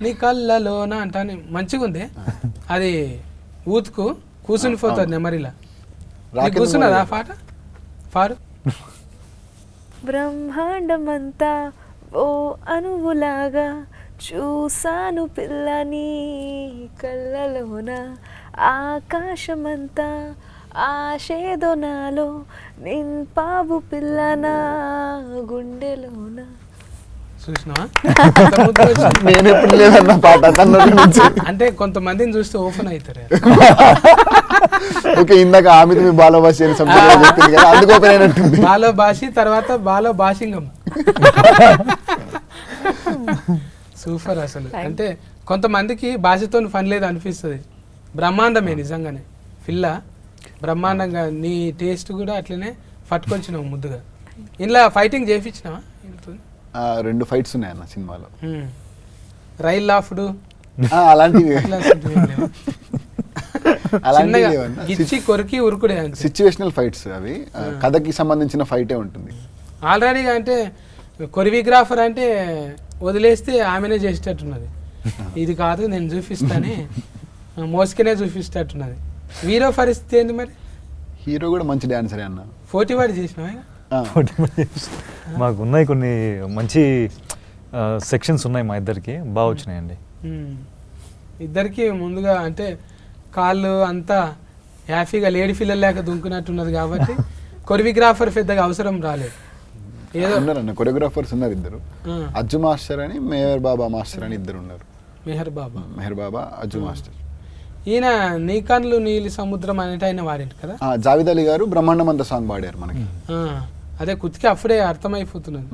నీ కళ్ళలోన అంటాను మంచిగా ఉంది అది ఊతుకు కూర్చుని పోతుంది నెమరిలా కూర్చున్నదా ఆ పాట పాడు. బ్రహ్మాండమంతా ఓ అణువులాగా చూసాను పిల్లని కళ్ళలోన ఆకాశమంతా ఆశేదో నాలో నింపావు పిల్లన గుండెలోన. చూసినావా నేను ఎప్పుడు లేదన్న పాట అంటే కొంతమందిని చూస్తే ఓపెన్ అవుతారు. ఓకే, ఇందాక ఆమె మీ బాల భాష చెప్పింది కదా, అందుకు ఓపెన్ అయినట్టుంది. బాలో భాషి తర్వాత బాలో భాషింగం. సూపర్ అసలు. అంటే కొంతమందికి భాషతో పని లేదు అనిపిస్తుంది. బ్రహ్మాండమే నిజంగానే పిల్ల బ్రహ్మాండంగా. నీ టేస్ట్ కూడా అట్లనే పట్టుకొచ్చినావు ముద్దుగా. ఇలా ఫైటింగ్ చేయించినావా? 2 ఫైట్స్ ఉన్నాయి అన్న సినిమాలో. రైల్ లాఫ్డు అలాంటివి గిచ్చి కొరికి ఉరుకుడే సిచ్యువేషనల్ ఫైట్స్ అవి. కథకి సంబంధించిన ఫైటే ఉంటుంది ఆల్రెడీగా. అంటే కొరియోగ్రాఫర్ అంటే వదిలేస్తే ఆమెనే చేసేటట్టున్నది. ఇది కాదు నేను చూపిస్తానే మోసుకనే చూపిస్తట్టున్నది. హీరో పరిస్థితి ఏంది మరి? హీరో కూడా మంచి డాన్సరే అన్న. 40 వాడి చేసినావా? మాకు ఉన్నాయి కొన్ని మంచి సెక్షన్స్ ఉన్నాయి మా ఇద్దరికి, బాగా వచ్చినాయండి. ఇద్దరికి ముందుగా అంటే కాళ్ళు అంతా హ్యాపీగా లేడీ పిల్లలు లేక దుంకున్నట్టున్నది కాబట్టి కొరియోగ్రాఫర్ పెద్దగా అవసరం రాలేదు. ఏదో ఉన్నారన్న కొరియోగ్రాఫర్స్ ఉన్నారు ఇద్దరు, అజ్జు మాస్టర్ అని మెహర్ బాబా మాస్టర్ అని ఇద్దరు ఉన్నారు. మెహర్ బాబా అజ్జు మాస్టర్. ఈయన నీ కన్నులు నీలి సముద్రం అనేటి ఆయన వాడింటి కదా. జావేద్ అలీ గారు బ్రహ్మాండం అంత సాంగ్ పాడారు మనకి. అదే కుతికి అప్పుడే అర్థమైపోతున్నది.